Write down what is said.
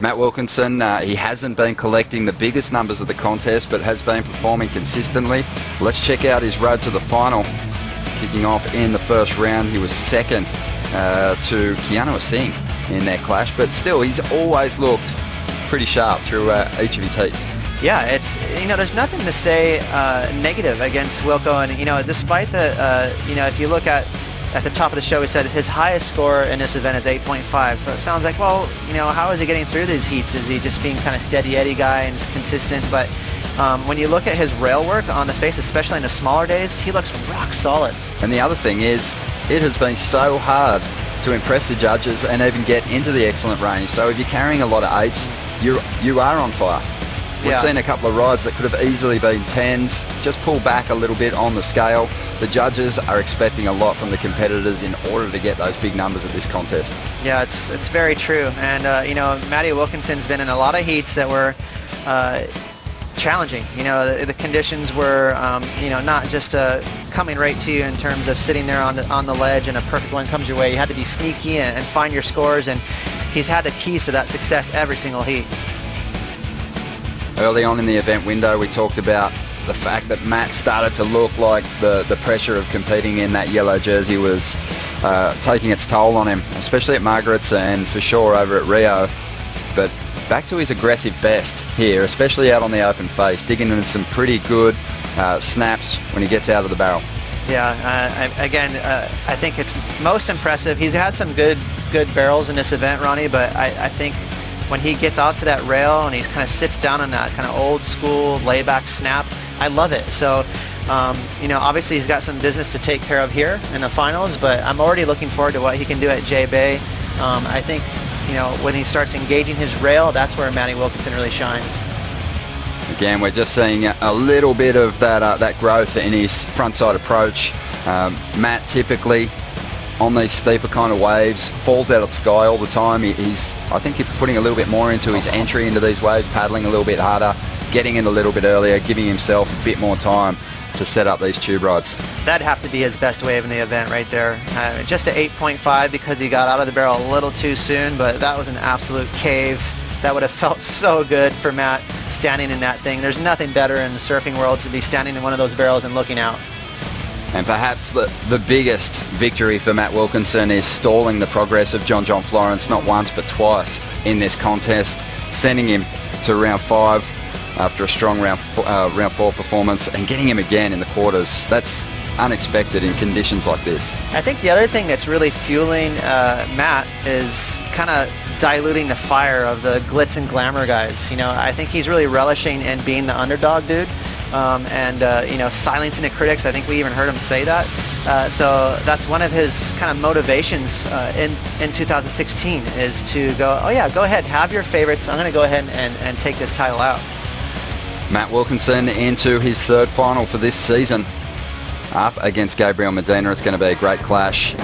Matt Wilkinson, he hasn't been collecting the biggest numbers of the contest, but has been performing consistently. Let's check out his road to the final. Kicking off in the first round, he was second to Keanu Singh in their clash, but still, he's always looked pretty sharp through each of his heats. Yeah, it's, there's nothing to say negative against Wilko, and, despite the, if you look at the top of the show, we said his highest score in this event is 8.5. So it sounds like, well, how is he getting through these heats? Is he just being kind of steady Eddie guy and consistent? But when you look at his rail work on the face, especially in the smaller days, he looks rock solid. And the other thing is, it has been so hard to impress the judges and even get into the excellent range. So if you're carrying a lot of 8s, you are on fire. We've seen a couple of rides that could have easily been 10s. Just pull back a little bit on the scale. The judges are expecting a lot from the competitors in order to get those big numbers at this contest. Yeah, it's very true. And, Matty Wilkinson's been in a lot of heats that were challenging. The conditions were, not just coming right to you in terms of sitting there on the ledge and a perfect one comes your way. You had to be sneaky and find your scores, and he's had the keys to that success every single heat. Early on in the event window, we talked about the fact that Matt started to look like the pressure of competing in that yellow jersey was taking its toll on him, especially at Margaret's and for sure over at Rio. But back to his aggressive best here, especially out on the open face, digging into some pretty good snaps when he gets out of the barrel. Yeah, I think it's most impressive. He's had some good barrels in this event, Ronnie, but I think when he gets out to that rail and he kind of sits down on that kind of old school layback snap, I love it. So, obviously he's got some business to take care of here in the finals, but I'm already looking forward to what he can do at J-Bay. I think, when he starts engaging his rail, that's where Matty Wilkinson really shines. Again, we're just seeing a little bit of that growth in his frontside approach. Matt typically on these steeper kind of waves falls out of the sky all the time. I think he's putting a little bit more into his entry into these waves, paddling a little bit harder, getting in a little bit earlier, giving himself a bit more time to set up these tube rides. That'd have to be his best wave in the event right there. Just an 8.5 because he got out of the barrel a little too soon, but that was an absolute cave. That would have felt so good for Matt standing in that thing. There's nothing better in the surfing world to be standing in one of those barrels and looking out. And perhaps the biggest victory for Matt Wilkinson is stalling the progress of John Florence not once but twice in this contest, sending him to round 5 after a strong round 4 performance and getting him again in the quarters. That's unexpected in conditions like this. I think the other thing that's really fueling Matt is kind of diluting the fire of the glitz and glamour guys. I think he's really relishing in being the underdog dude. Silencing the critics. I think we even heard him say that. So that's one of his kind of motivations in 2016 is to go, oh yeah, go ahead, have your favorites. I'm going to go ahead and take this title out. Matt Wilkinson into his third final for this season. Up against Gabriel Medina. It's going to be a great clash.